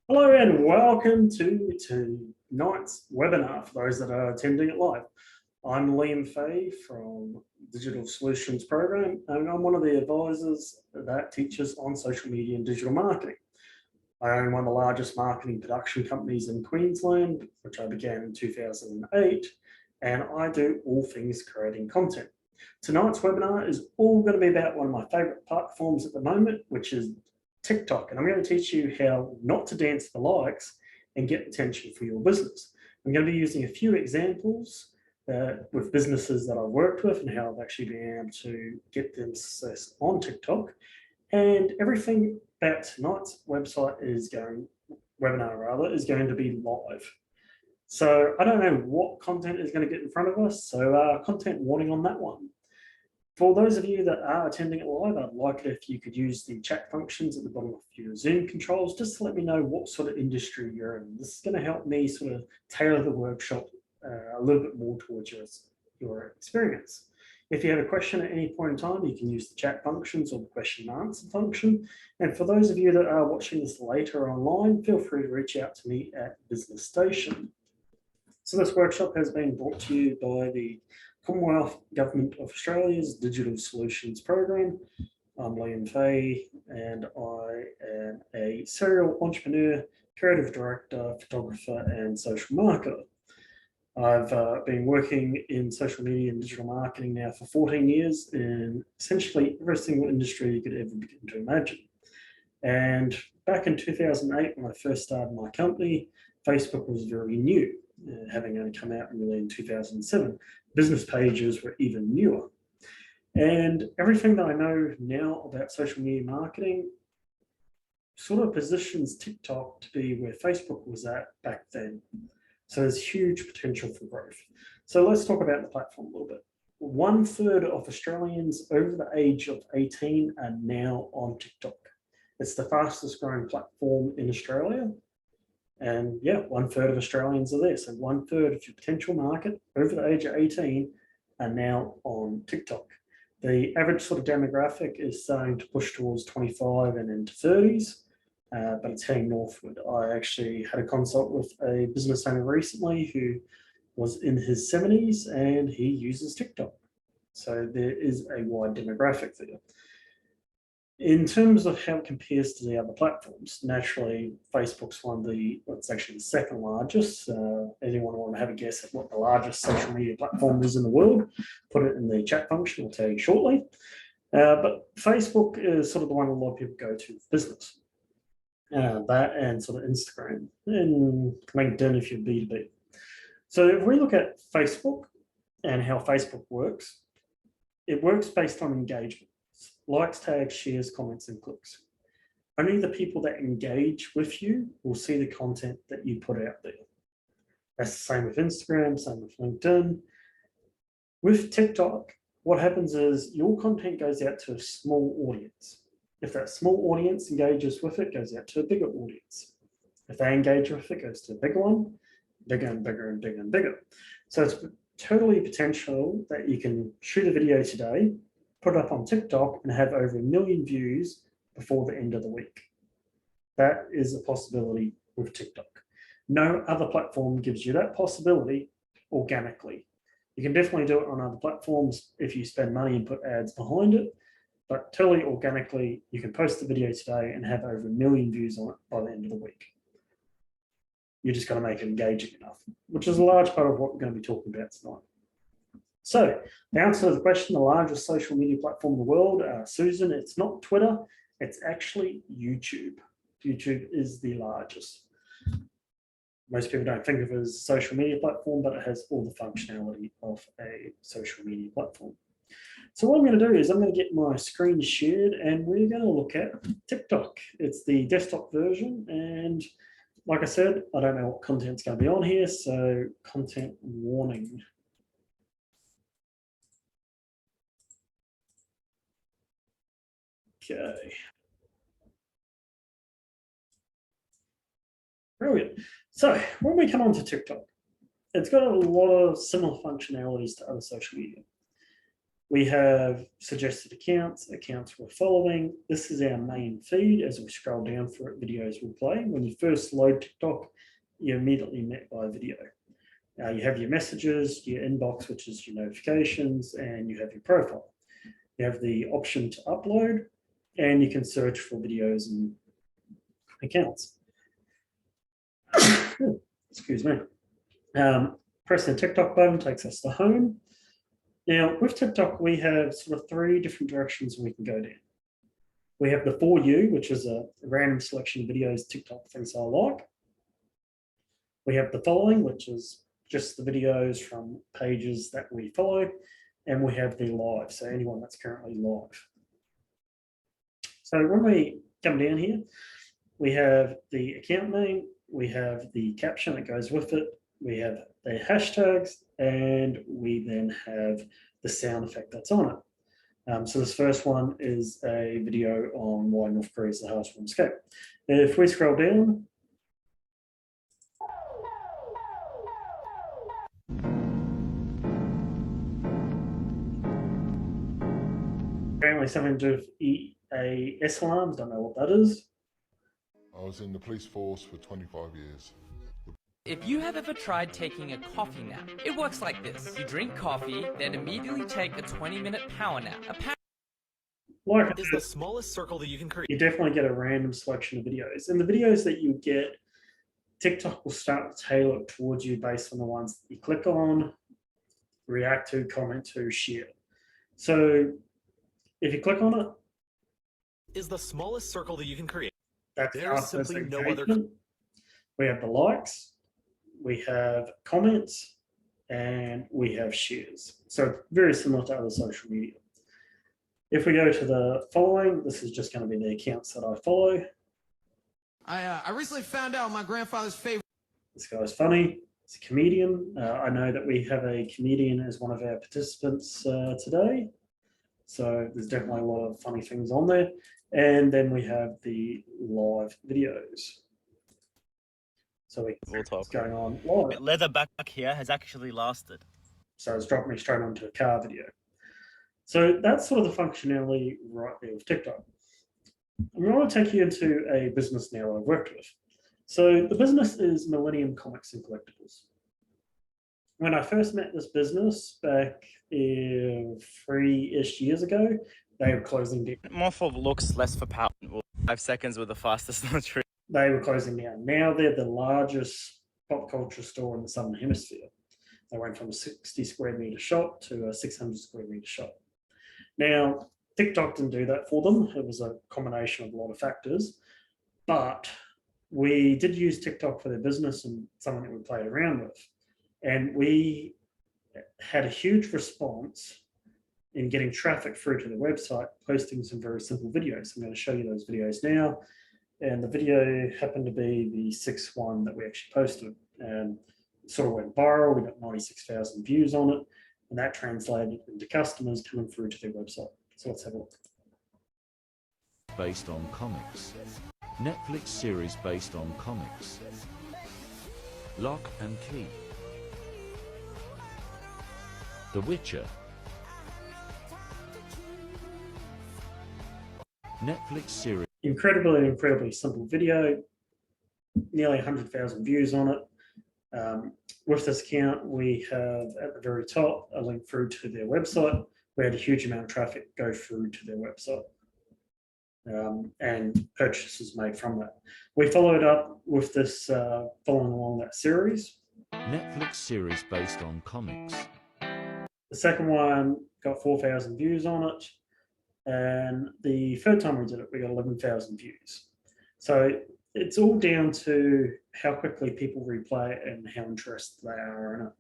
Hello and welcome to tonight's webinar for those that are attending it live. I'm Liam Fay from Digital Solutions Program, and I'm one of the advisors that teaches on social media and digital marketing. I own one of the largest marketing production companies in Queensland, which I began in 2008, and I do all things creating content. Tonight's webinar is all going to be about one of my favorite platforms at the moment, which is TikTok, and I'm going to teach you how not to dance for likes and get attention for your business. I'm going to be using a few examples with businesses that I've worked with and how I've actually been able to get them success on TikTok. And everything about tonight's webinar is going to be live. So I don't know what content is going to get in front of us. So content warning on that one. For those of you that are attending it live, I'd like it if you could use the chat functions at the bottom of your Zoom controls, just to let me know what sort of industry you're in. This is going to help me sort of tailor the workshop a little bit more towards your experience. If you have a question at any point in time, you can use the chat functions or the question and answer function. And for those of you that are watching this later online, feel free to reach out to me at Business Station. So this workshop has been brought to you by the Commonwealth Government of Australia's Digital Solutions Program. I'm Liam Fay, and I am a serial entrepreneur, creative director, photographer, and social marketer. I've been working in social media and digital marketing now for 14 years in essentially every single industry you could ever begin to imagine. And back in 2008, when I first started my company, Facebook was very new, having only come out really in 2007. Business pages were even newer. And everything that I know now about social media marketing sort of positions TikTok to be where Facebook was at back then. So there's huge potential for growth. So let's talk about the platform a little bit. 1/3 of Australians over the age of 18 are now on TikTok. It's the fastest growing platform in Australia. And yeah, 1/3 of Australians are there. So 1/3 of your potential market over the age of 18 are now on TikTok. The average sort of demographic is starting to push towards 25 and into 30s, but it's heading northward. I actually had a consult with a business owner recently who was in his 70s and he uses TikTok. So there is a wide demographic there. In terms of how it compares to the other platforms, naturally, Facebook's it's actually the second largest. Anyone want to have a guess at what the largest social media platform is in the world? Put it in the chat function, I'll tell you shortly. But Facebook is sort of the one a lot of people go to for business. That and sort of Instagram and LinkedIn if you're B2B. So if we look at Facebook and how Facebook works, it works based on engagement. Likes, tags, shares, comments, and clicks. Only the people that engage with you will see the content that you put out there. That's the same with Instagram, same with LinkedIn. With TikTok, what happens is your content goes out to a small audience. If that small audience engages with it, it goes out to a bigger audience. If they engage with it, it goes to a bigger one, bigger and bigger and bigger and bigger. So it's totally potential that you can shoot a video today, put it up on TikTok and have over 1 million views before the end of the week. That is a possibility with TikTok. No other platform gives you that possibility organically. You can definitely do it on other platforms if you spend money and put ads behind it, but totally organically, you can post the video today and have over 1 million views on it by the end of the week. You just got to make it engaging enough, which is a large part of what we're going to be talking about tonight. So the answer to the question, the largest social media platform in the world, Susan, it's not Twitter, it's actually YouTube. YouTube is the largest. Most people don't think of it as a social media platform, but it has all the functionality of a social media platform. So what I'm going to do is I'm going to get my screen shared and we're going to look at TikTok. It's the desktop version. And like I said, I don't know what content's going to be on here. So content warning. Okay. Brilliant. So when we come on to TikTok, it's got a lot of similar functionalities to other social media. We have suggested accounts, accounts we're following. This is our main feed. As we scroll down for it, videos will play. When you first load TikTok, you're immediately met by a video. You have your messages, your inbox, which is your notifications, and you have your profile. You have the option to upload, and you can search for videos and accounts. Excuse me. Pressing the TikTok button takes us to home. Now, with TikTok, we have sort of 3 different directions we can go down. We have the For You, which is a random selection of videos TikTok thinks I like. We have the Following, which is just the videos from pages that we follow. And we have the Live, so anyone that's currently live. So when we come down here, we have the account name, we have the caption that goes with it, we have the hashtags, and we then have the sound effect that's on it. So this first one is a video on why North Korea is the hardest form of escape. If we scroll down, apparently something to do with EAS alarms, don't know what that is. I was in the police force for 25 years. If you have ever tried taking a coffee nap, it works like this. You drink coffee, then immediately take a 20-minute power nap. Like is the smallest circle that you can create. You definitely get a random selection of videos. And the videos that you get, TikTok will start to tailor it towards you based on the ones that you click on, react to, comment to, share. So if you click on it, is the smallest circle that you can create. That's There's simply no other. We have the likes, we have comments, and we have shares. So very similar to other social media. If we go to the following, this is just going to be the accounts that I follow. I recently found out my grandfather's favorite. This guy's funny. He's a comedian. I know that we have a comedian as one of our participants today. So there's definitely a lot of funny things on there. And then we have the live videos. So what's going on live. Leather backpack here has actually lasted. So it's dropped me straight onto a car video. So that's sort of the functionality right there with TikTok. I'm going to take you into a business now I've worked with. So the business is Millennium Comics and Collectibles. When I first met this business back 3-ish years ago, they were closing down. More for looks, less for power. 5 seconds with the fastest, not true. They were closing down. Now they're the largest pop culture store in the Southern Hemisphere. They went from a 60 square meter shop to a 600 square meter shop. Now, TikTok didn't do that for them. It was a combination of a lot of factors, but we did use TikTok for their business and something that we played around with. And we had a huge response in getting traffic through to the website, posting some very simple videos. I'm going to show you those videos now. And the video happened to be the 6th one that we actually posted. And it sort of went viral. We got 96,000 views on it. And that translated into customers coming through to their website. So let's have a look. Based on comics. Netflix series based on comics. Lock and Key. The Witcher. Netflix series. Incredibly simple video. Nearly 100,000 views on it. With this account, we have at the very top a link through to their website. We had a huge amount of traffic go through to their website and purchases made from that. We followed up with this following along that series. Netflix series based on comics. The second one got 4,000 views on it. And the third time we did it, we got 11,000 views. So it's all down to how quickly people replay it and how interested they are in it.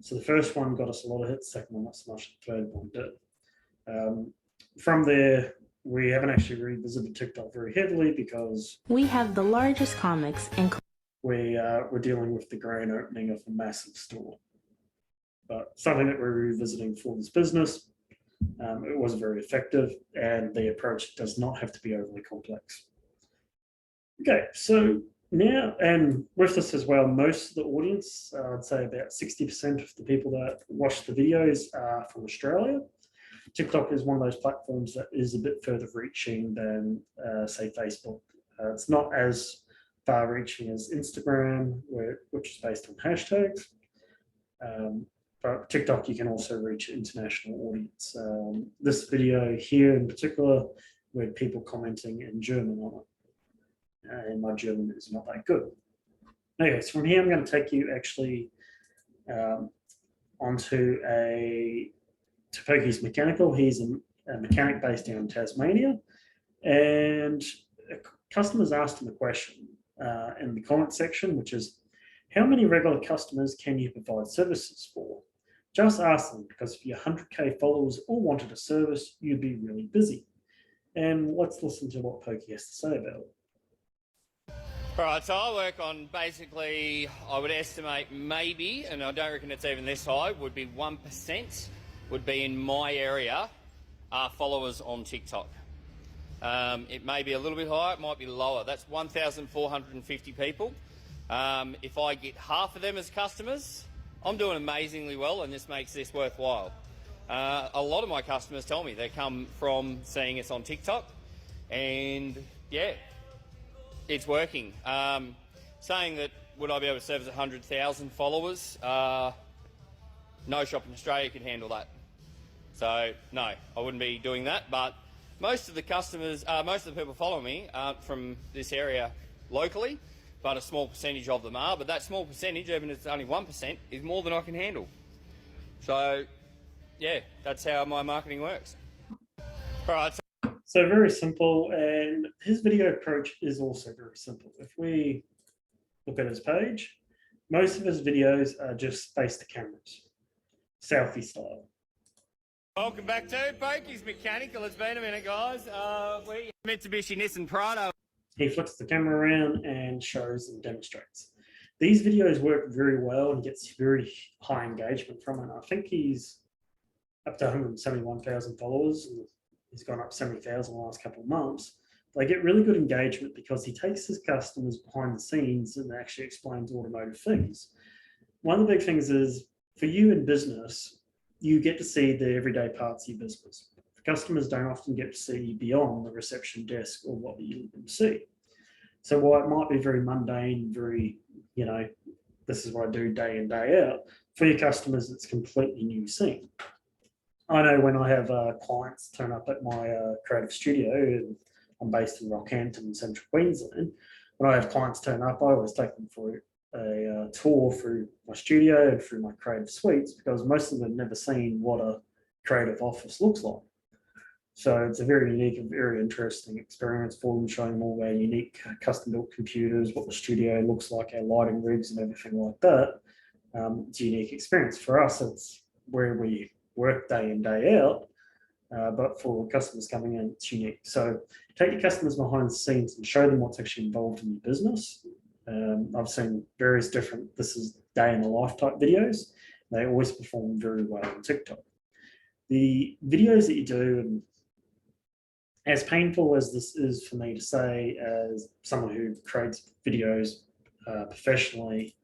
So the first one got us a lot of hits, second one not so much, the third one did. From there, we haven't actually revisited TikTok very heavily because we have the largest comics and we're dealing with the grand opening of a massive store. But something that we're revisiting for this business, it was very effective and the approach does not have to be overly complex. Okay, so now, and with this as well, most of the audience, I'd say about 60% of the people that watch the videos are from Australia. TikTok is one of those platforms that is a bit further reaching than, say, Facebook. It's not as far reaching as Instagram, which is based on hashtags. But TikTok, you can also reach an international audience. This video here in particular, we had people commenting in German on it. And my German is not that good. Okay, so from here, I'm going to take you actually onto Topoki's Mechanical. He's a mechanic based down in Tasmania. And customers asked him a question in the comment section, which is, how many regular customers can you provide services for? Just ask them, because if your 100K followers all wanted a service, you'd be really busy. And let's listen to what Pokey has to say about it. All right, so I work on basically, I would estimate maybe, and I don't reckon it's even this high, would be 1% would be in my area followers on TikTok. It may be a little bit higher, it might be lower. That's 1,450 people. If I get half of them as customers, I'm doing amazingly well, and this makes this worthwhile. A lot of my customers tell me they come from seeing us on TikTok, and yeah, it's working. Saying that, would I be able to service 100,000 followers? No shop in Australia could handle that. So no, I wouldn't be doing that. But most of the customers, most of the people following me aren't from this area locally, but a small percentage of them are. But that small percentage, even if it's only 1%, is more than I can handle. So yeah, that's how my marketing works. All right. So very simple, and his video approach is also very simple. If we look at his page, most of his videos are just face to cameras, selfie style. Welcome back to Pokey's Mechanical. It's been a minute, guys. We Mitsubishi Nissan Prado. He flips the camera around and shows and demonstrates. These videos work very well and gets very high engagement from it. I think he's up to 171,000 followers. And he's gone up 70,000 in the last couple of months. They get really good engagement because he takes his customers behind the scenes and actually explains automotive things. One of the big things is, for you in business, you get to see the everyday parts of your business. Customers don't often get to see beyond the reception desk or what you need them to see. So while it might be very mundane, very, this is what I do day in, day out, for your customers, it's a completely new scene. I know when I have clients turn up at my creative studio, and I'm based in Rockhampton, Central Queensland. When I have clients turn up, I always take them for a tour through my studio and through my creative suites, because most of them have never seen what a creative office looks like. So it's a very unique and very interesting experience for them, showing them all our unique custom-built computers, what the studio looks like, our lighting rigs and everything like that. It's a unique experience. For us, it's where we work day in, day out, but for customers coming in, it's unique. So take your customers behind the scenes and show them what's actually involved in your business. I've seen various different, this is day in the life type videos. They always perform very well on TikTok. The videos that you do, and as painful as this is for me to say, as someone who creates videos professionally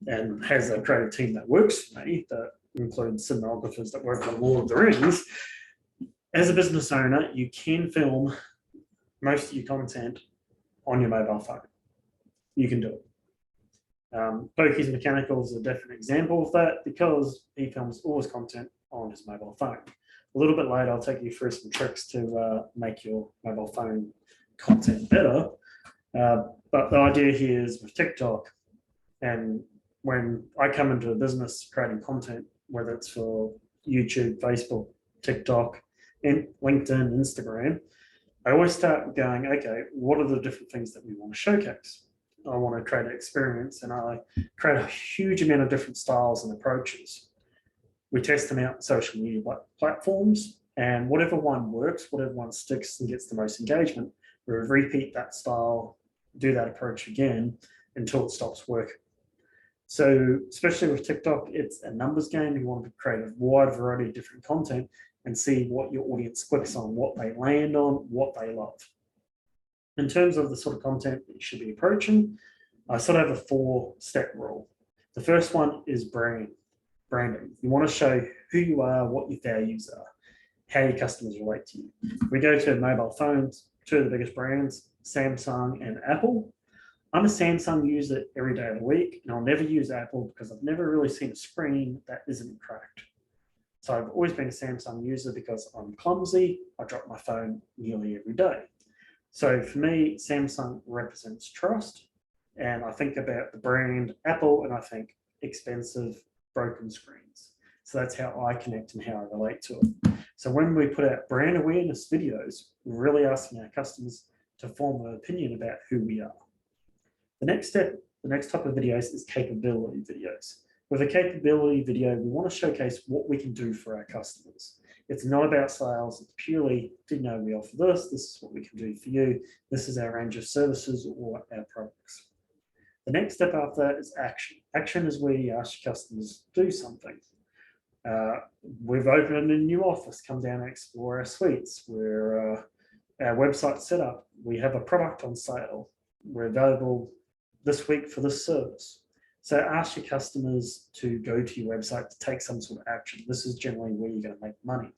and has a creative team that works for me, that includes cinematographers that work on Lord of the Rings, as a business owner, you can film most of your content on your mobile phone. You can do it. Pokey's Mechanical is a definite example of that, because he films all his content on his mobile phone. A little bit later, I'll take you through some tricks to make your mobile phone content better. But the idea here is with TikTok, and when I come into a business creating content, whether it's for YouTube, Facebook, TikTok, and LinkedIn, Instagram, I always start going, okay, what are the different things that we want to showcase? I want to create an experience, and I create a huge amount of different styles and approaches. We test them out on social media platforms, and whatever one works, whatever one sticks and gets the most engagement, we repeat that style, do that approach again until it stops working. So especially with TikTok, it's a numbers game. You want to create a wide variety of different content and see what your audience clicks on, what they land on, what they love. In terms of the sort of content that you should be approaching, I sort of have a 4-step rule. The first one is branding. You want to show who you are, what your values are. how your customers relate to you. We go to mobile phones, two of the biggest brands, Samsung and Apple. I'm a Samsung user every day of the week, and I'll never use Apple because I've never really seen a screen that isn't cracked. So I've always been a Samsung user because I'm clumsy. I drop my phone nearly every day. So for me, Samsung represents trust, and I think about the brand Apple, and I think expensive, broken screens. So that's how I connect and how I relate to it. So when we put out brand awareness videos, we're really asking our customers to form an opinion about who we are. The next step, the next type of videos is capability videos. With a capability video, we want to showcase what we can do for our customers. It's not about sales, it's purely, do you know we offer this, this is what we can do for you, this is our range of services or our products. The next step after that is action. Action is where you ask your customers to do something. We've opened a new office, come down and explore our suites. Our website's set up, we have a product on sale, we're available this week for this service. So ask your customers to go to your website to take some sort of action. This is generally where you're going to make money.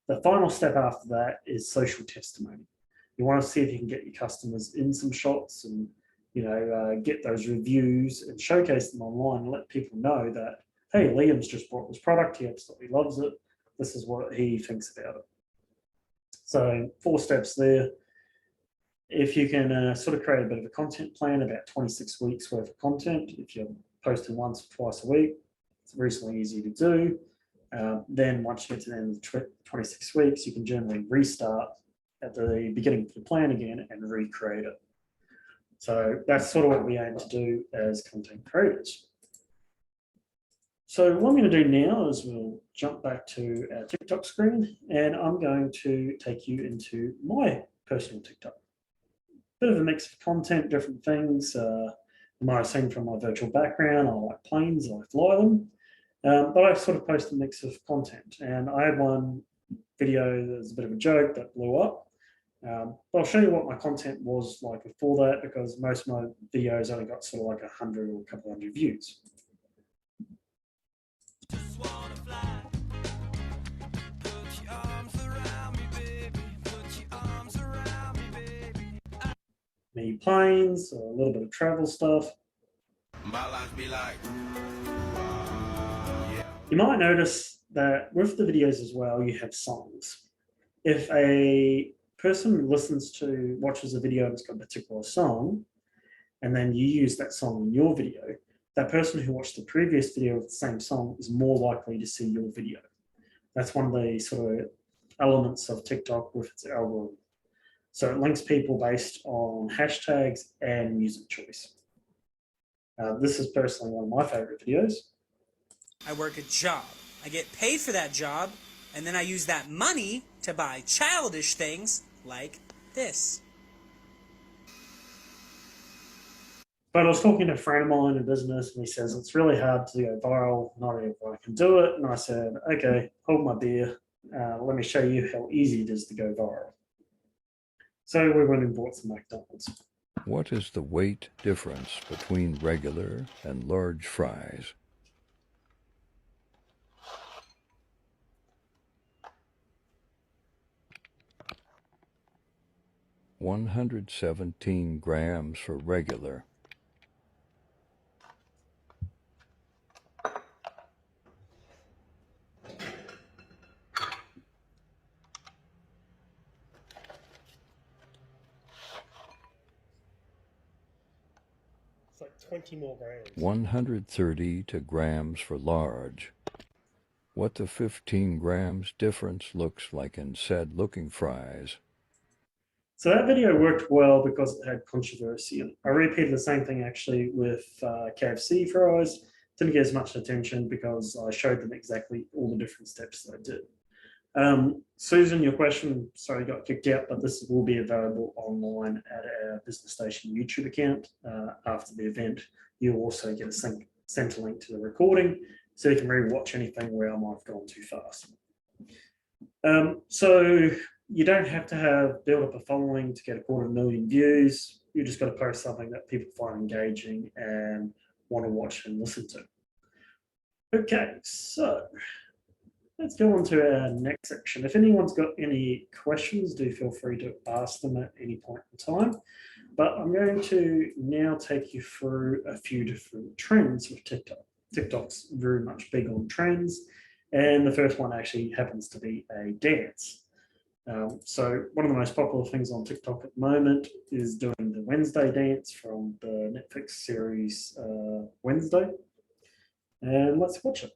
The final step after that is social testimony. You want to see if you can get your customers in some shots and get those reviews and showcase them online and let people know that, hey, Liam's just bought this product, he absolutely loves it. This is what he thinks about it. So 4 steps there. If you can sort of create a bit of a content plan, about 26 weeks worth of content, if you're posting once or twice a week, it's reasonably easy to do. Then once you get to the end of 26 weeks, you can generally restart at the beginning of the plan again and recreate it. So that's sort of what we aim to do as content creators. So what I'm going to do now is we'll jump back to our TikTok screen, and I'm going to take you into my personal TikTok. Bit of a mix of content, different things. You might have seen from my virtual background, I like planes, I fly them. But I sort of post a mix of content. And I had one video that was a bit of a joke that blew up. But I'll show you what my content was like before that, because most of my videos only got sort of like 100 or a couple hundred views. Many planes, a little bit of travel stuff. My life be like, You might notice that with the videos as well, you have songs. If a person watches a video and it's got a particular song, and then you use that song in your video, that person who watched the previous video with the same song is more likely to see your video. That's one of the sort of elements of TikTok with its algorithm. So it links people based on hashtags and music choice. This is personally one of my favorite videos. I work a job. I get paid for that job, and then I use that money to buy childish things like this. But I was talking to a friend of mine in business, and he says, it's really hard to go viral, not everyone can do it. And I said, okay, hold my beer. Let me show you how easy it is to go viral. So we went and bought some McDonald's. What is the weight difference between regular and large fries? $117 grams for regular. It's like 20 more grams. 130 grams for large. What the 15 grams difference looks like in said looking fries. So that video worked well because it had controversy. And I repeated the same thing actually with KFC fries. Didn't get as much attention because I showed them exactly all the different steps that I did. Susan, your question, sorry, got kicked out, but this will be available online at our Business Station YouTube account after the event. You'll also get a sent a link to the recording so you can re-watch anything where I might have gone too fast. So you don't have to build up a following to get 250,000 views. You just got to post something that people find engaging and want to watch and listen to. Okay, so let's go on to our next section. If anyone's got any questions, do feel free to ask them at any point in time. But I'm going to now take you through a few different trends with TikTok. TikTok's very much big on trends, and the first one actually happens to be a dance. So one of the most popular things on TikTok at the moment is doing the Wednesday dance from the Netflix series Wednesday. And let's watch it.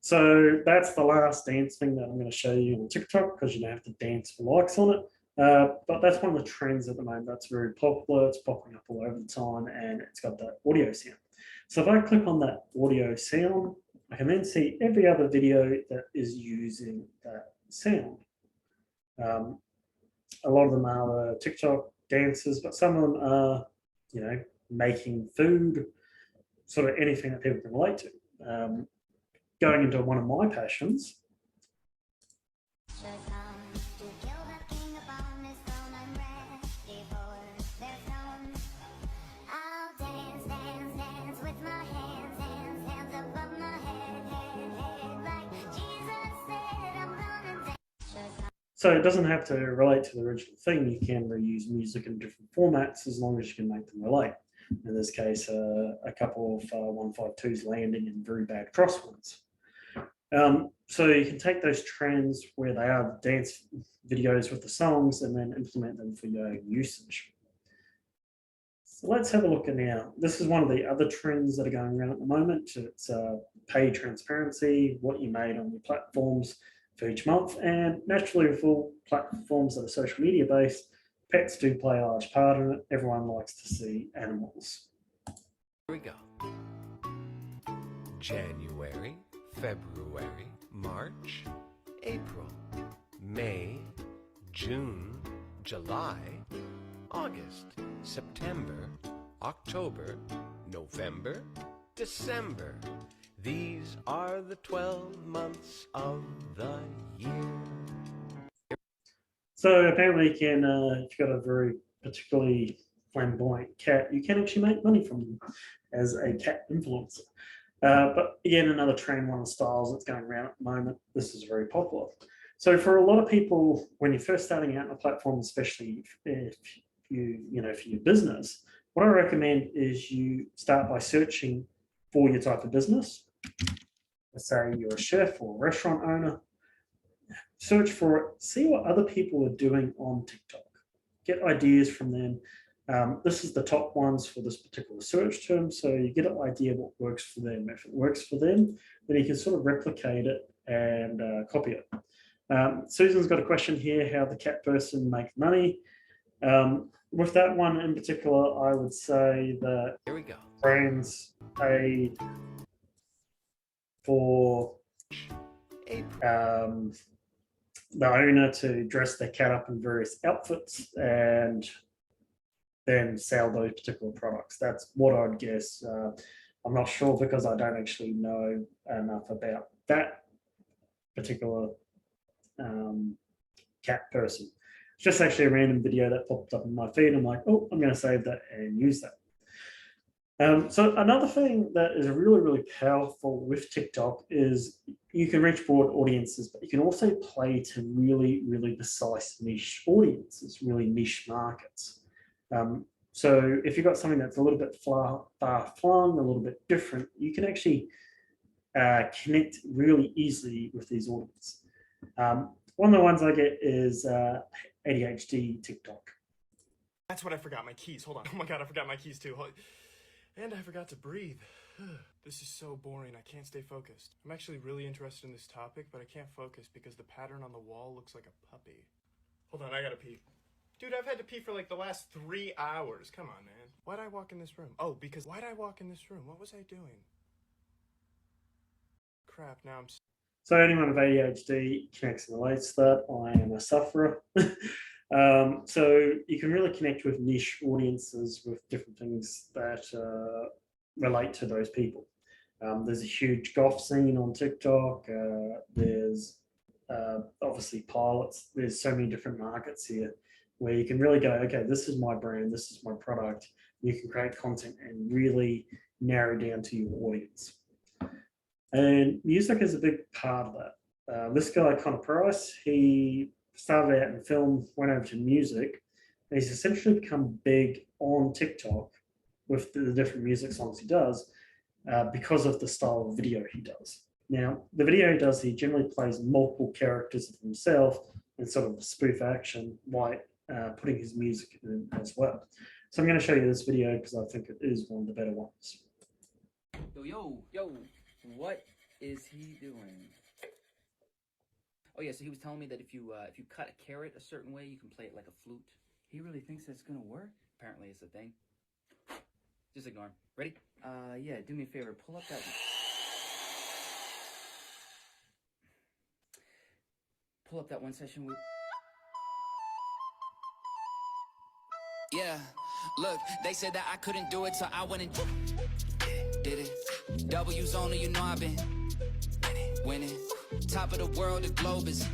So that's the last dance thing that I'm going to show you on TikTok, because you don't have to dance for likes on it. But that's one of the trends at the moment that's very popular. It's popping up all over the time, and it's got that audio sound. So if I click on that audio sound, I can then see every other video that is using that sound. A lot of them are TikTok dances, but some of them are, making food, sort of anything that people can relate to. Going into one of my passions. So it doesn't have to relate to the original thing. You can reuse music in different formats as long as you can make them relate. In this case, a couple of 152s landing in very bad crosswinds. So you can take those trends where they are dance videos with the songs and then implement them for your own usage. So let's have a look at now. This is one of the other trends that are going around at the moment. It's pay transparency, what you made on your platforms for each month. And naturally, with all platforms that are social media based, pets do play a large part in it. Everyone likes to see animals. Here we go. January, February, March, April, May, June, July, August, September, October, November, December. These are the 12 months of the year. So apparently you can, if you've got a very particularly flamboyant cat, you can actually make money from them as a cat influencer. But again, another trend, one of the styles that's going around at the moment, this is very popular. So for a lot of people, when you're first starting out on a platform, especially if for your business, what I recommend is you start by searching for your type of business. Let's say you're a chef or a restaurant owner. Search for it, see what other people are doing on TikTok. Get ideas from them. This is the top ones for this particular search term, so you get an idea what works for them. If it works for them, then you can sort of replicate it and copy it. Susan's got a question here, how the cat person make money. With that one in particular, I would say that Here we go. brands pay for the owner to dress their cat up in various outfits and then sell those particular products. That's what I'd guess. I'm not sure because I don't actually know enough about that particular cat person. It's just actually a random video that popped up in my feed. I'm like, oh, I'm going to save that and use that. So another thing that is really, really powerful with TikTok is you can reach broad audiences, but you can also play to really, really precise niche audiences, really niche markets. So if you've got something that's a little bit far-flung, a little bit different, you can actually connect really easily with these audiences. One of the ones I get is ADHD TikTok. That's what I forgot, my keys. Hold on. Oh my god, I forgot my keys too. And I forgot to breathe. This is so boring. I can't stay focused. I'm actually really interested in this topic, but I can't focus because the pattern on the wall looks like a puppy. Hold on, I gotta pee. Dude, I've had to pee for like the last 3 hours. Come on, man. Why'd I walk in this room? Oh, because why'd I walk in this room? What was I doing? Crap, now I'm... So anyone with ADHD connects and relates to that. I am a sufferer. So you can really connect with niche audiences with different things that relate to those people. There's a huge golf scene on TikTok. There's obviously pilots. There's so many different markets here where you can really go, okay, this is my brand, this is my product. You can create content and really narrow down to your audience. And music is a big part of that. This guy, Connor Price, he started out in film, went over to music. And he's essentially become big on TikTok with the different music songs he does because of the style of video he does. Now, the video he does, he generally plays multiple characters of himself in sort of a spoof action while putting his music in as well. So I'm going to show you this video because I think it is one of the better ones. Yo, what is he doing? Oh yeah, so he was telling me that if you cut a carrot a certain way, you can play it like a flute. He really thinks that's gonna work? Apparently it's a thing. Just ignore him. Ready? Yeah, do me a favor, pull up that one session we... Yeah, look, they said that I couldn't do it, so I went and did it. W's only, you know I've been winning. Top of the world, the globe is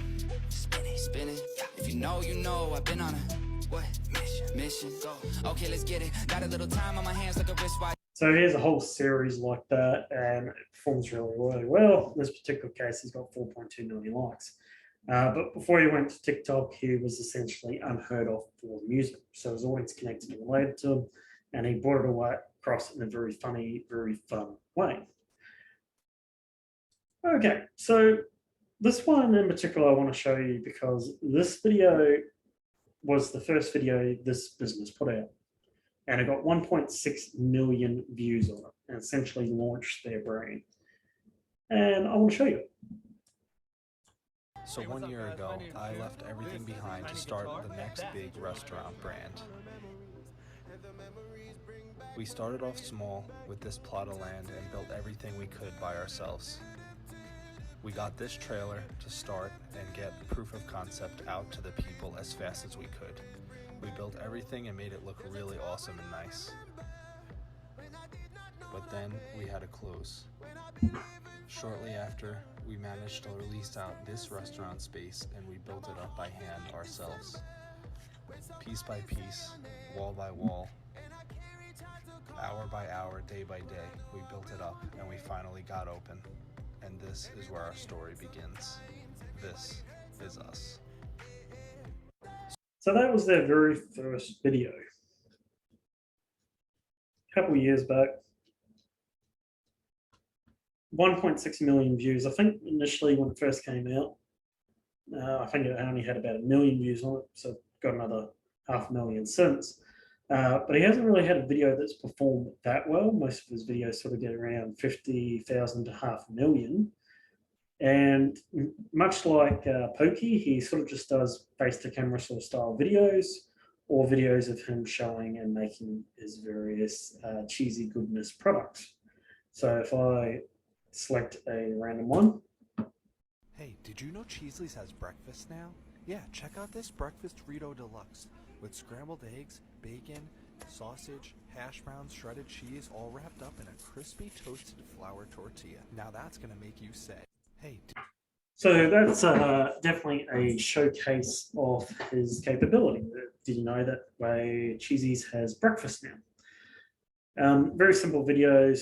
spinning. If you know, you know, I've been on a what? Mission. Go. Okay, let's get it. Got a little time on my hands like a wristwatch. So here's a whole series like that, and it performs really, really well. In this particular case, he's got 4.2 million likes. But before he went to TikTok, he was essentially unheard of for music. So his audience connected and related to him, and he brought it across in a very funny, very fun way. Okay, so this one in particular I want to show you because this video was the first video this business put out. And it got 1.6 million views on it and essentially launched their brand. And I want to show you. So 1 year ago, I left everything behind to start the next big restaurant brand. We started off small with this plot of land and built everything we could by ourselves. We got this trailer to start and get proof of concept out to the people as fast as we could. We built everything and made it look really awesome and nice. But then we had to close. Shortly after, we managed to release out this restaurant space and we built it up by hand ourselves. Piece by piece, wall by wall, hour by hour, day by day, we built it up and we finally got open. And this is where our story begins. This is us. So that was their very first video. A couple of years back. 1.6 million views. I think initially when it first came out, I think it only had about 1 million views on it, so got another 500,000 since. But he hasn't really had a video that's performed that well. Most of his videos sort of get around 50,000 to 500,000. And much like Pokey, he sort of just does face-to-camera sort of style videos or videos of him showing and making his various cheesy goodness products. So if I select a random one. Hey, did you know Cheesley's has breakfast now? Yeah, check out this breakfast Frito Deluxe with scrambled eggs, bacon, sausage, hash browns, shredded cheese, all wrapped up in a crispy toasted flour tortilla. Now that's gonna make you say, hey. So that's definitely a showcase of his capability. Did you know that way Cheesy's has breakfast now? Very simple videos.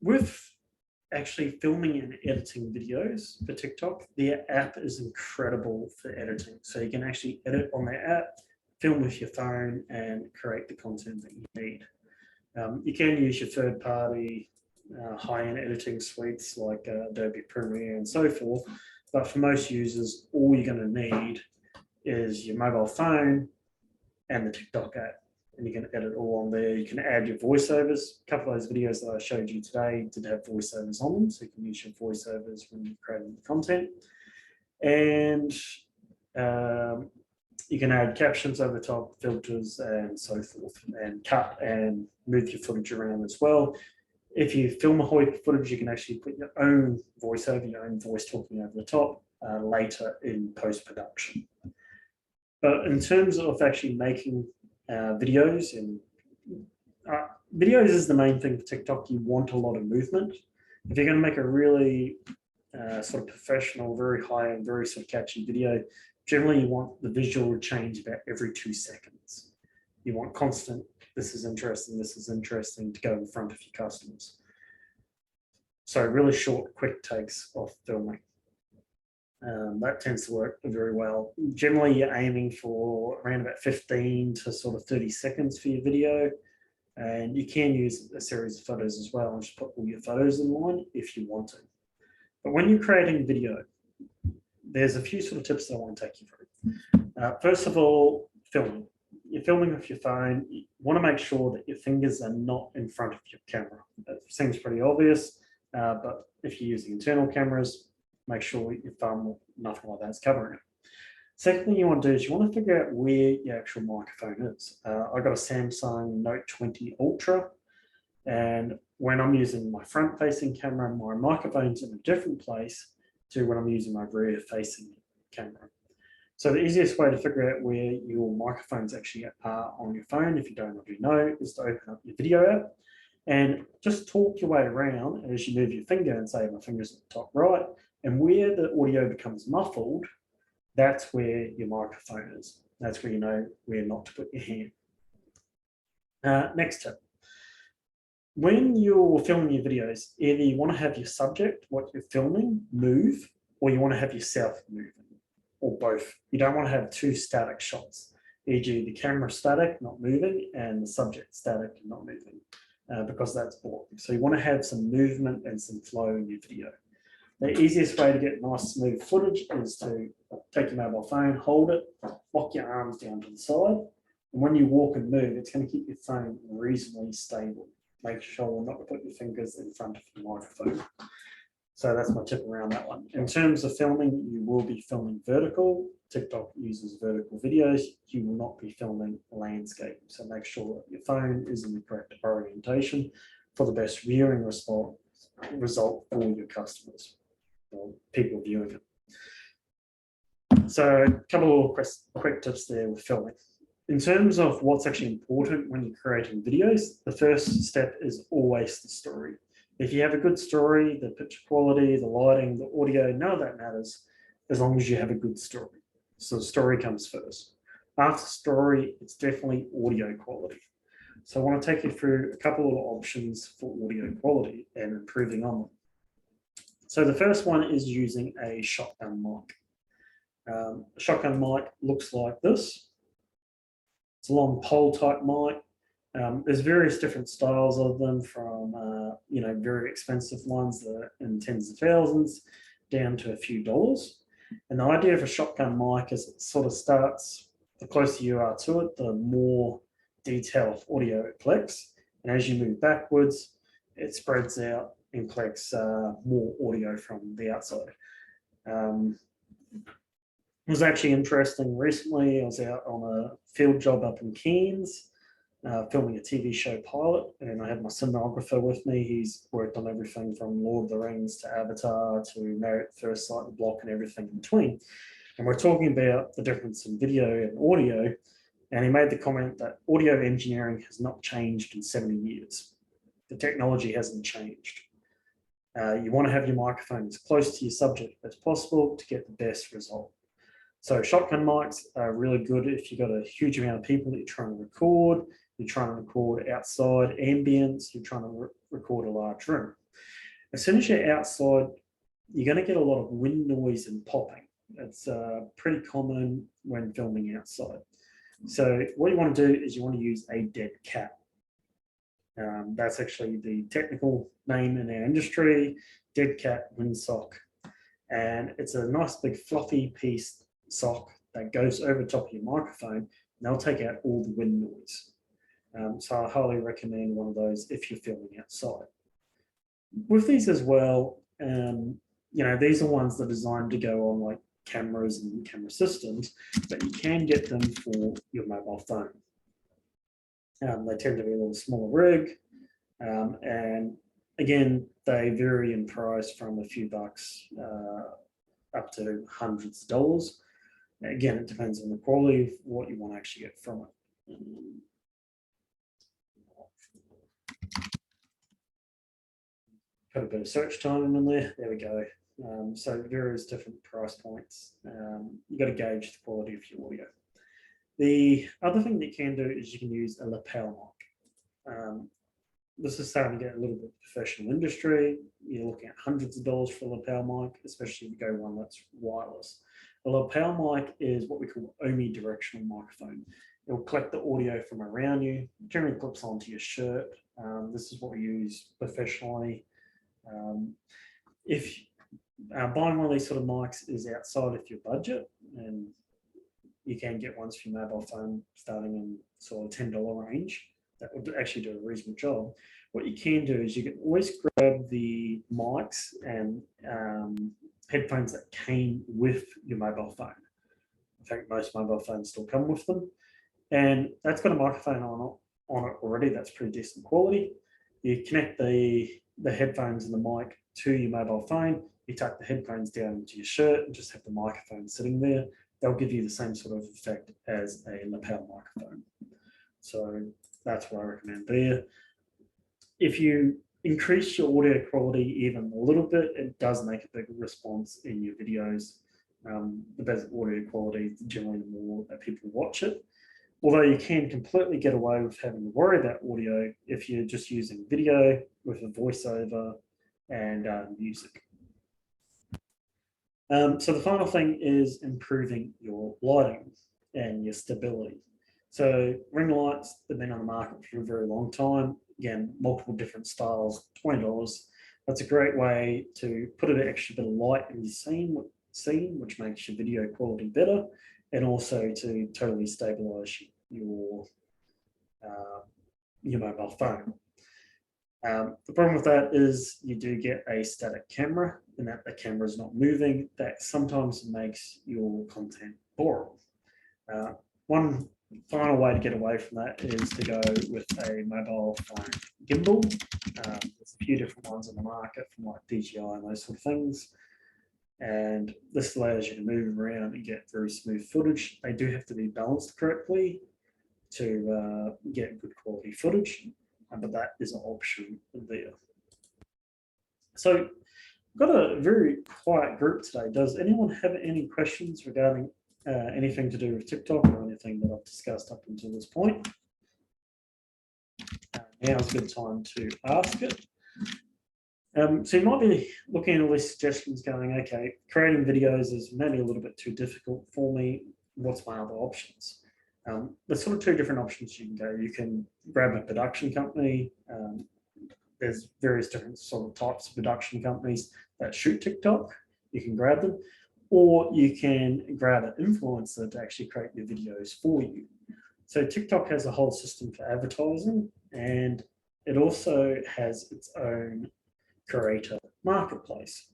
With actually filming and editing videos for TikTok, their app is incredible for editing. So you can actually edit on their app, film with your phone, and create the content that you need. You can use your third-party high-end editing suites like Adobe Premiere and so forth, but for most users, all you're going to need is your mobile phone and the TikTok app, and you can edit all on there. You can add your voiceovers. A couple of those videos that I showed you today did have voiceovers on them, so you can use your voiceovers when you're creating the content. And you can add captions over the top, filters, and so forth, and cut and move your footage around as well. If you film a footage, you can actually put your own voiceover, your own voice talking over the top later in post-production. But in terms of actually making videos, and videos is the main thing for TikTok. You want a lot of movement. If you're going to make a really sort of professional, very high and very sort of catchy video, generally you want the visual to change about every 2 seconds. You want constant, this is interesting to go in front of your customers. So really short, quick takes of filming. That tends to work very well. Generally, you're aiming for around about 15 to sort of 30 seconds for your video. And you can use a series of photos as well and just put all your photos in line if you want to. But when you're creating video, there's a few sort of tips that I want to take you through. First of all, filming. You're filming with your phone. You want to make sure that your fingers are not in front of your camera. It seems pretty obvious, but if you're using internal cameras, make sure your thumb or nothing like that's covering it. Second thing you want to do is you want to figure out where your actual microphone is. I've got a Samsung Note 20 Ultra, and when I'm using my front-facing camera, my microphone's in a different place to when I'm using my rear-facing camera. So the easiest way to figure out where your microphones actually are on your phone, if you don't already know, is to open up your video app and just talk your way around as you move your finger and say, my finger's at the top right, and where the audio becomes muffled, that's where your microphone is. That's where you know where not to put your hand. Next tip. When you're filming your videos, either you want to have your subject, what you're filming, move, or you want to have yourself moving, or both. You don't want to have two static shots, e.g. the camera static, not moving, and the subject static, not moving, because that's boring. So you want to have some movement and some flow in your video. The easiest way to get nice smooth footage is to take your mobile phone, hold it, lock your arms down to the side, and when you walk and move, it's going to keep your phone reasonably stable. Make sure not to put your fingers in front of the microphone. So that's my tip around that one. In terms of filming, you will be filming vertical. TikTok uses vertical videos. You will not be filming landscape. So make sure that your phone is in the correct orientation for the best viewing result for your customers or people viewing it. So a couple of quick tips there with filming. In terms of what's actually important when you're creating videos, the first step is always the story. If you have a good story, the picture quality, the lighting, the audio, none of that matters as long as you have a good story. So the story comes first. After story, it's definitely audio quality. So I want to take you through a couple of options for audio quality and improving on them. So the first one is using a shotgun mic. A shotgun mic looks like this. It's a long pole type mic. There's various different styles of them, from very expensive ones that are in tens of thousands down to a few dollars. And the idea of a shotgun mic is it sort of starts, the closer you are to it, the more detailed audio it collects. And as you move backwards, it spreads out and collects more audio from the outside. It was actually interesting. Recently, I was out on a field job up in Cairns, filming a TV show pilot, and I had my cinematographer with me. He's worked on everything from Lord of the Rings to Avatar to Married at First Sight and Block and everything in between. And we're talking about the difference in video and audio, and he made the comment that audio engineering has not changed in 70 years. The technology hasn't changed. You want to have your microphone as close to your subject as possible to get the best result. So shotgun mics are really good if you've got a huge amount of people that you're trying to record, you're trying to record outside ambience, you're trying to record a large room. As soon as you're outside, you're going to get a lot of wind noise and popping. It's pretty common when filming outside. So what you want to do is you want to use a dead cat. That's actually the technical name in our industry, dead cat windsock. And it's a nice big fluffy piece sock that goes over top of your microphone, and they'll take out all the wind noise. So I highly recommend one of those if you're filming outside. With these as well, these are ones that are designed to go on like cameras and camera systems, but you can get them for your mobile phone. They tend to be a little smaller rig, and again, they vary in price from a few bucks up to hundreds of dollars. Again, it depends on the quality of what you want to actually get from it. put a bit of search time in there. There we go. So various different price points. You got to gauge the quality of your audio. The other thing that you can do is you can use a lapel mic. This is starting to get a little bit professional industry. You're looking at hundreds of dollars for a lapel mic, especially if you go one that's wireless. A lapel mic is what we call omnidirectional microphone. It will collect the audio from around you, generally clips onto your shirt. This is what we use professionally. If buying one of these sort of mics is outside of your budget, and you can get ones for your mobile phone starting in sort of $10 range, that would actually do a reasonable job. What you can do is you can always grab the mics and headphones that came with your mobile phone. I think most mobile phones still come with them. And that's got a microphone on it already. That's pretty decent quality. You connect the headphones and the mic to your mobile phone. You tuck the headphones down into your shirt and just have the microphone sitting there. They'll give you the same sort of effect as a lapel microphone. So that's what I recommend there. If you increase your audio quality even a little bit, it does make a big response in your videos. The better audio quality, generally the more that people watch it. Although you can completely get away with having to worry about audio if you're just using video with a voiceover and music. So the final thing is improving your lighting and your stability. So ring lights, they've been on the market for a very long time. Again, multiple different styles, $20. That's a great way to put an extra bit of light in your scene, which makes your video quality better, and also to totally stabilize your mobile phone. The problem with that is you do get a static camera, and that the camera is not moving. That sometimes makes your content boring. One final way to get away from that is to go with a mobile phone gimbal. There's a few different ones on the market from like DJI and those sort of things. And this allows you to move around and get very smooth footage. They do have to be balanced correctly to get good quality footage, but that is an option there. So I've got a very quiet group today. Does anyone have any questions regarding anything to do with TikTok or anything that I've discussed up until this point? Now's a good time to ask it. So you might be looking at all these suggestions going, okay, creating videos is maybe a little bit too difficult for me. What's my other options? There's sort of two different options you can go. You can grab a production company. There's various different sort of types of production companies that shoot TikTok. You can grab them. Or you can grab an influencer to actually create your videos for you. So TikTok has a whole system for advertising, and it also has its own creator marketplace.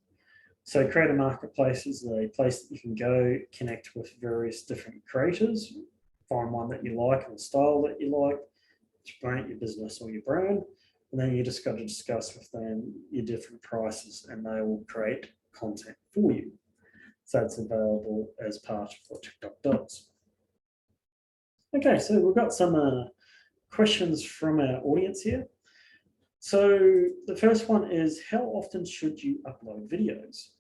So creator marketplace is a place that you can go connect with various different creators, find one that you like and the style that you like to promote your business or your brand, and then you just got to discuss with them your different prices, and they will create content for you. So it's available as part of what TikTok does. Okay, so we've got some questions from our audience here. So the first one is, how often should you upload videos?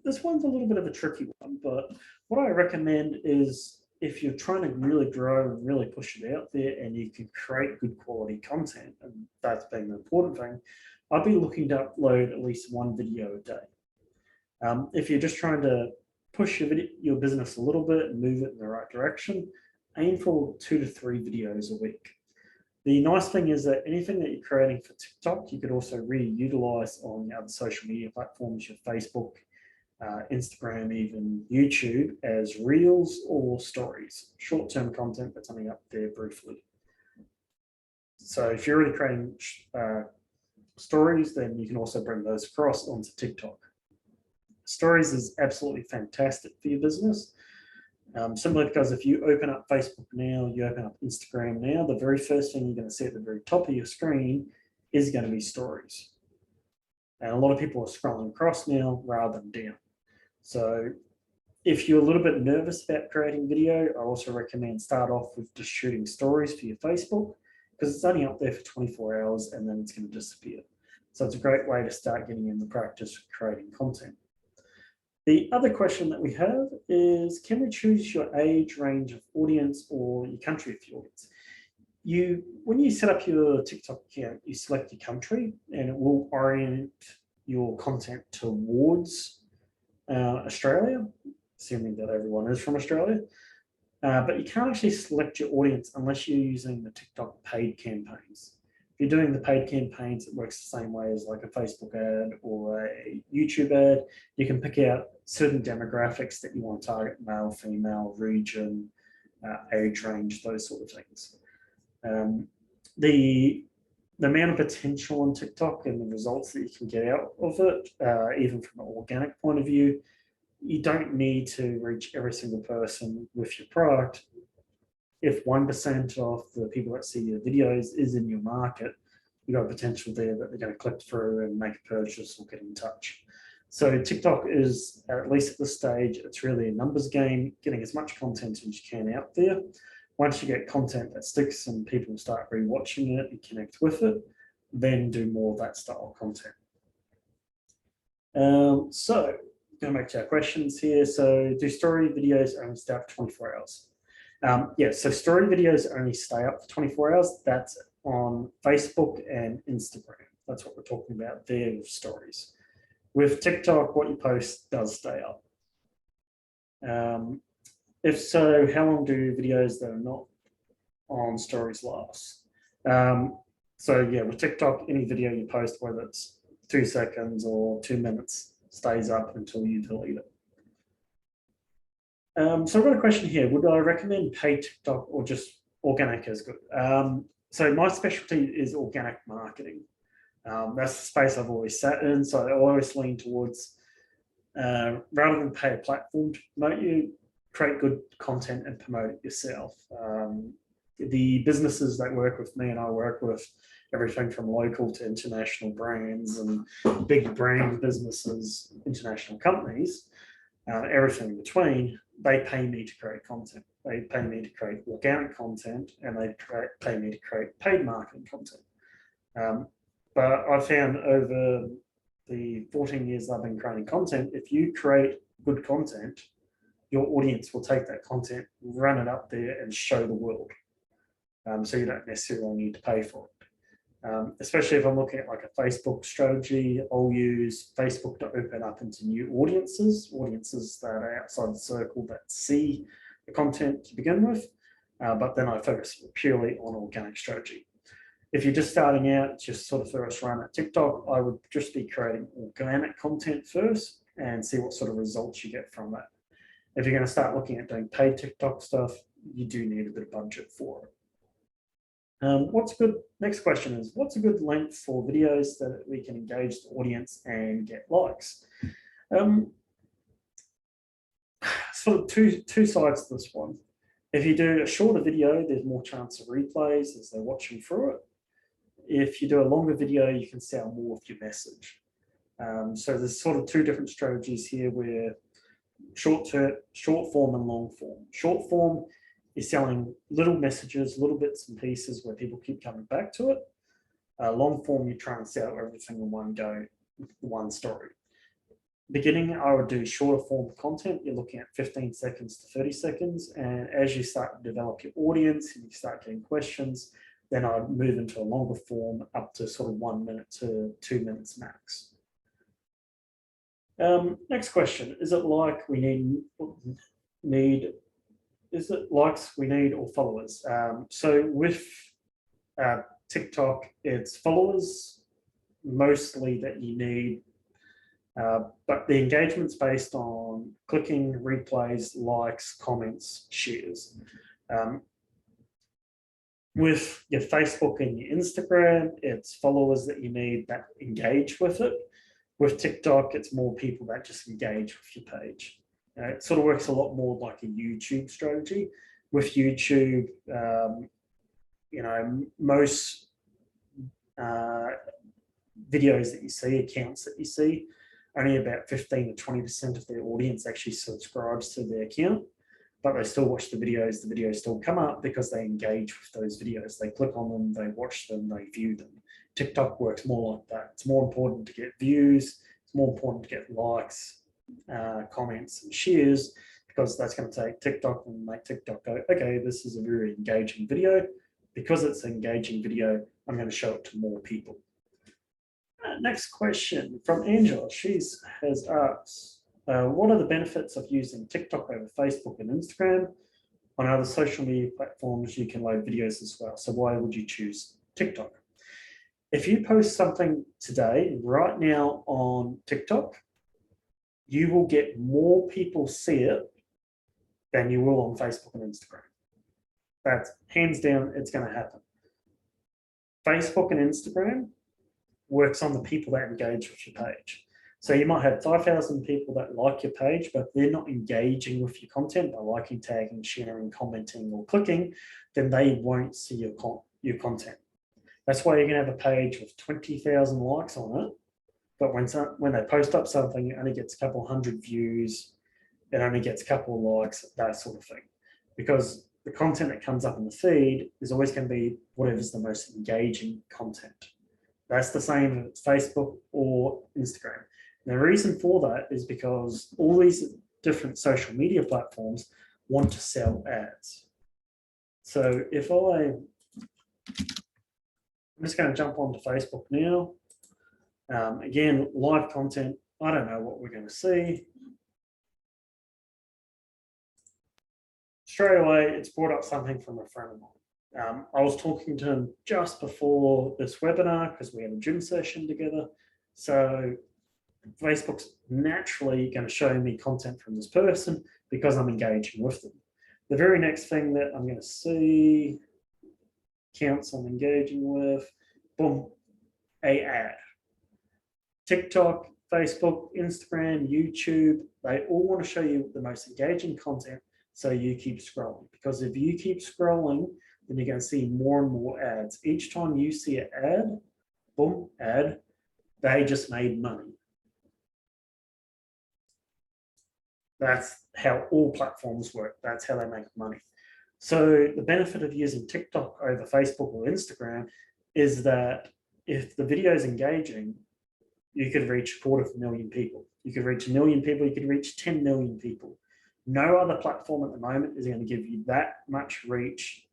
This one's a little bit of a tricky one, but what I recommend is if you're trying to really grow and really push it out there and you can create good quality content, and that's being the important thing, I'd be looking to upload at least one video a day. If you're just trying to push your business a little bit and move it in the right direction, aim for 2 to 3 videos a week. The nice thing is that anything that you're creating for TikTok, you could also reutilize on your other social media platforms, your Facebook, Instagram, even YouTube, as reels or stories, short-term content that's only up there briefly. So if you're already creating stories, then you can also bring those across onto TikTok. Stories is absolutely fantastic for your business. Simply because if you open up Facebook now, you open up Instagram now, the very first thing you're going to see at the very top of your screen is going to be stories. And a lot of people are scrolling across now rather than down. So if you're a little bit nervous about creating video, I also recommend start off with just shooting stories for your Facebook, because it's only up there for 24 hours and then it's going to disappear. So it's a great way to start getting in the practice of creating content. The other question that we have is, can we choose your age range of audience or your country of your audience? When you set up your TikTok account, you select your country and it will orient your content towards Australia, assuming that everyone is from Australia. But you can't actually select your audience unless you're using the TikTok paid campaigns. If you're doing the paid campaigns, it works the same way as like a Facebook ad or a YouTube ad. You can pick out certain demographics that you want to target: male, female, region, age range, those sort of things. The amount of potential on TikTok and the results that you can get out of it, even from an organic point of view, you don't need to reach every single person with your product. If 1% of the people that see your videos is in your market, you've got potential there that they're going to click through and make a purchase or get in touch. So TikTok is, at least at this stage, it's really a numbers game, getting as much content as you can out there. Once you get content that sticks and people start rewatching it and connect with it, then do more of that style of content. So going back to our questions here. So do story videos only stay up for 24 hours? Yeah, so story videos only stay up for 24 hours. That's on Facebook and Instagram. That's what we're talking about there with stories. With TikTok, what you post does stay up. If so, how long do videos that are not on stories last? So yeah, with TikTok, any video you post, whether it's 2 seconds or 2 minutes, stays up until you delete it. So I've got a question here. Would I recommend paid TikTok or just organic as good? So my specialty is organic marketing. That's the space I've always sat in. So I always lean towards, rather than pay a platform to promote you, create good content and promote it yourself. The businesses that work with me, and I work with everything from local to international brands and big brand businesses, international companies, everything in between, they pay me to create content. They pay me to create organic content, and they pay me to create paid marketing content. But I found over the 14 years I've been creating content, if you create good content, your audience will take that content, run it up there and show the world. So you don't necessarily need to pay for it. Especially if I'm looking at like a Facebook strategy, I'll use Facebook to open up into new audiences that are outside the circle that see the content to begin with, but then I focus purely on organic strategy. If you're just starting out, just sort of first run at TikTok, I would just be creating organic content first and see what sort of results you get from that. If you're going to start looking at doing paid TikTok stuff, you do need a bit of budget for it. What's good? Next question is, what's a good length for videos that we can engage the audience and get likes? Sort of two sides to this one. If you do a shorter video, there's more chance of replays as they're watching through it. If you do a longer video, you can sell more of your message. So there's sort of two different strategies here where short form and long form. Short form is selling little messages, little bits and pieces where people keep coming back to it. Long form, you try and sell everything in one go, one story. Beginning, I would do shorter form content. You're looking at 15 seconds to 30 seconds. And as you start to develop your audience and you start getting questions, then I'd move into a longer form up to sort of 1 minute to 2 minutes max. Next question, is it like we need is it likes we need or followers? So with TikTok, it's followers mostly that you need, but the engagement's based on clicking, replays, likes, comments, shares. With your Facebook and your Instagram, it's followers that you need that engage with it. With TikTok, it's more people that just engage with your page. It sort of works a lot more like a YouTube strategy. With YouTube, you know, most videos that you see, accounts that you see, only about 15 to 20% of their audience actually subscribes to their account, but they still watch the videos. The videos still come up because they engage with those videos. They click on them, they watch them, they view them. TikTok works more like that. It's more important to get views. It's more important to get likes, comments, and shares, because that's going to take TikTok and make TikTok go, okay, this is a very engaging video. Because it's an engaging video, I'm going to show it to more people. Next question from Angela. She has asked, what are the benefits of using TikTok over Facebook and Instagram? On other social media platforms, you can load videos as well. So why would you choose TikTok? If you post something today, right now on TikTok, you will get more people see it than you will on Facebook and Instagram. That's hands down, it's going to happen. Facebook and Instagram works on the people that engage with your page. So you might have 5,000 people that like your page, but they're not engaging with your content by liking, tagging, sharing, commenting, or clicking, then they won't see your content. That's why you can have a page with 20,000 likes on it, but when they post up something, it only gets a couple hundred views, it only gets a couple of likes, that sort of thing. Because the content that comes up in the feed is always going to be whatever's the most engaging content. That's the same if it's Facebook or Instagram. And the reason for that is because all these different social media platforms want to sell ads. So if I'm just going to jump onto Facebook now. Again, live content, I don't know what we're going to see. Straight away, it's brought up something from a friend of mine. I was talking to him just before this webinar because we had a gym session together. So Facebook's naturally going to show me content from this person because I'm engaging with them. The very next thing that I'm going to see, accounts I'm engaging with, boom, an ad. TikTok, Facebook, Instagram, YouTube, they all want to show you the most engaging content, so you keep scrolling. Because if you keep scrolling, then you're going to see more and more ads. Each time you see an ad, boom, ad, they just made money. That's how all platforms work. That's how they make money. So the benefit of using TikTok over Facebook or Instagram is that if the video is engaging, you could reach 250,000 people. You could reach 1 million people. You could reach 10 million people. No other platform at the moment is going to give you that much reach.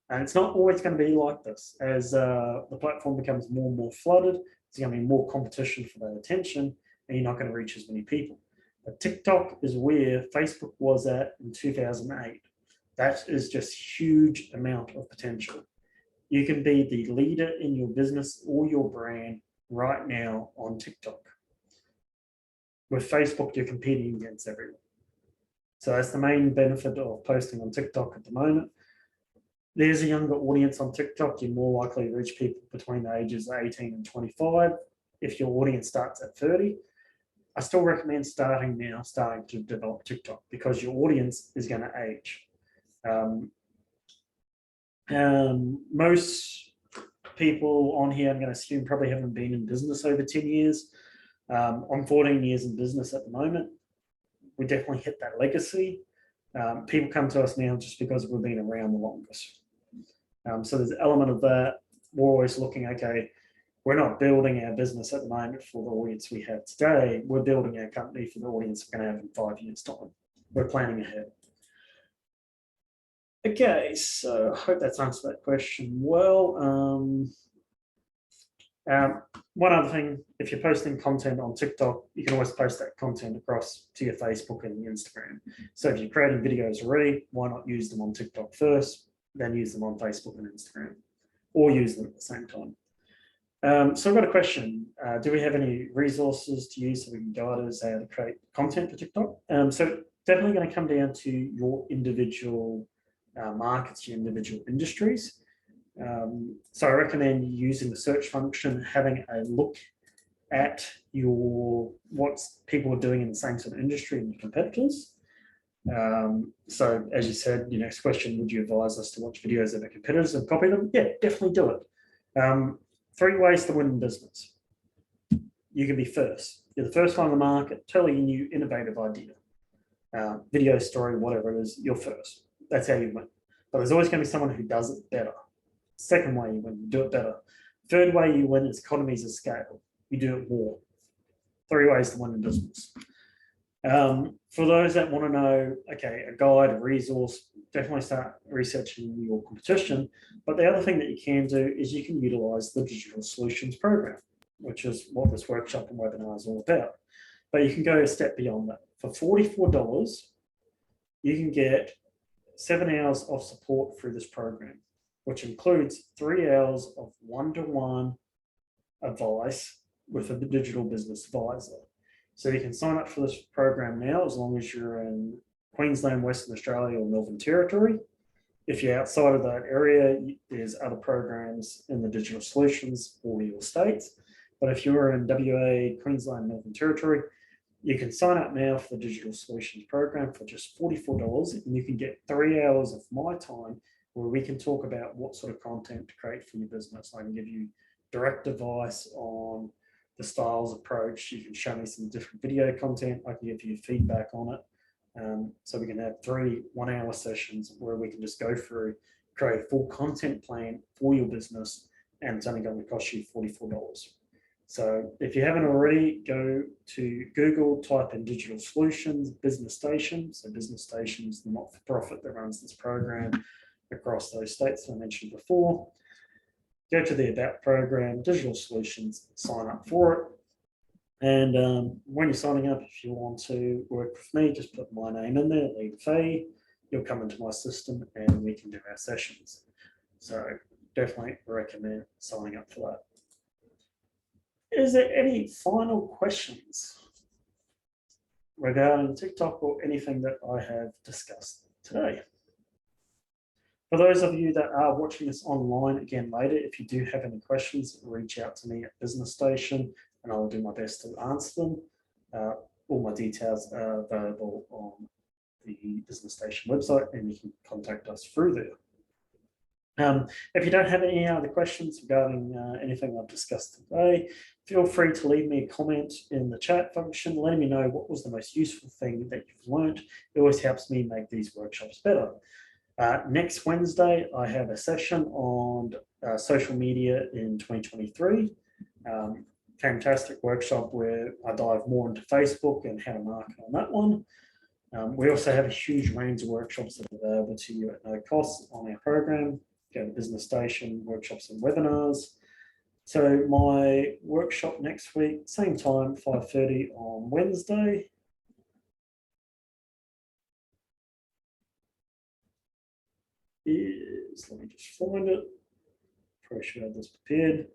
And it's not always going to be like this. As the platform becomes more and more flooded, there's going to be more competition for that attention, and you're not going to reach as many people. But TikTok is where Facebook was at in 2008. That is just huge amount of potential. You can be the leader in your business or your brand right now on TikTok. With Facebook, you're competing against everyone. So that's the main benefit of posting on TikTok at the moment. There's a younger audience on TikTok. You're more likely to reach people between the ages of 18 and 25. If your audience starts at 30, I still recommend starting to develop TikTok, because your audience is going to age. Most people on here, I'm going to assume, probably haven't been in business over 10 years. I'm 14 years in business at the moment. We definitely hit that legacy. People come to us now just because we've been around the longest. So there's an element of that. We're always looking, okay, we're not building our business at the moment for the audience we have today. We're building our company for the audience we're going to have in 5 years' time. We're planning ahead. Okay, so I hope that's answered that question well. One other thing, if you're posting content on TikTok, you can always post that content across to your Facebook and Instagram. So if you're creating videos already, why not use them on TikTok first, then use them on Facebook and Instagram, or use them at the same time. So I've got a question. Do we have any resources to use so we can guide us how to create content for TikTok? So definitely going to come down to your individual markets, your individual industries. So I recommend using the search function, having a look at what people are doing in the same sort of industry and competitors. So as you said, your next question, would you advise us to watch videos of our competitors and copy them? Yeah, definitely do it. 3 ways to win in business. You can be first. You're the first one on the market, totally new, innovative idea. Video story, whatever it is, you're first. That's how you win. But there's always going to be someone who does it better. Second way you win, do it better. Third way you win is economies of scale. You do it more. 3 ways to win in business. For those that want to know, okay, a guide, a resource, definitely start researching your competition. But the other thing that you can do is you can utilize the Digital Solutions Program, which is what this workshop and webinar is all about. But you can go a step beyond that. For $44, you can get 7 hours of support through this program, which includes 3 hours of one-to-one advice with a digital business advisor. So you can sign up for this program now as long as you're in Queensland, Western Australia or Northern Territory. If you're outside of that area, there's other programs in the digital solutions for your states. But if you're in WA, Queensland, Northern Territory, you can sign up now for the Digital Solutions Program for just $44, and you can get 3 hours of my time where we can talk about what sort of content to create for your business. I can give you direct advice on the styles approach. You can show me some different video content. I can give you feedback on it. So we can have 3 one-hour sessions where we can just go through, create a full content plan for your business, and it's only going to cost you $44. So if you haven't already, go to Google, type in Digital Solutions, Business Station. So Business Station is the not-for-profit that runs this program across those states that I mentioned before. Go to the About program, Digital Solutions, sign up for it. And when you're signing up, if you want to work with me, just put my name in there, Liam Fay. You'll come into my system and we can do our sessions. So definitely recommend signing up for that. Is there any final questions regarding TikTok or anything that I have discussed today? For those of you that are watching this online again later, if you do have any questions, reach out to me at Business Station and I'll do my best to answer them. All my details are available on the Business Station website and you can contact us through there. If you don't have any other questions regarding anything I've discussed today, feel free to leave me a comment in the chat function, letting me know what was the most useful thing that you've learned. It always helps me make these workshops better. Next Wednesday, I have a session on social media in 2023. Fantastic workshop where I dive more into Facebook and how to market on that one. We also have a huge range of workshops that are available to you at no cost on our program. Go to Business Station, workshops and webinars. So my workshop next week, same time, 5:30 on Wednesday. Let me just find it. Probably should have this prepared.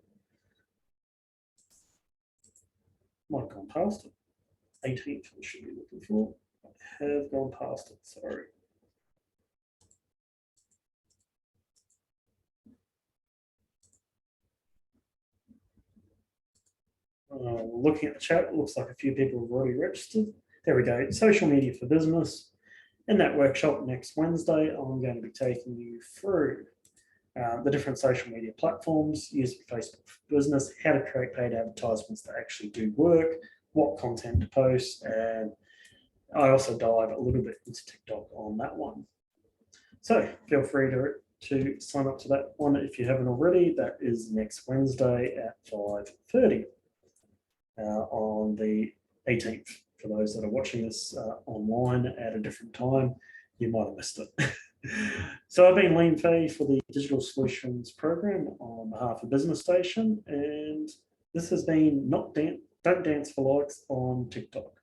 Might have gone past it. 18th I should be looking for. I have gone past it, sorry. Looking at the chat, it looks like a few people have already registered. There we go, social media for business. In that workshop next Wednesday, I'm going to be taking you through the different social media platforms, using Facebook for business, how to create paid advertisements that actually do work, what content to post, and I also dive a little bit into TikTok on that one. So feel free to sign up to that one if you haven't already. That is next Wednesday at 5:30 on the 18th. For those that are watching this online at a different time, you might have missed it. So I've been Liam Fay for the Digital Solutions Program on behalf of Business Station, and this has been Don't Dance for Likes on TikTok.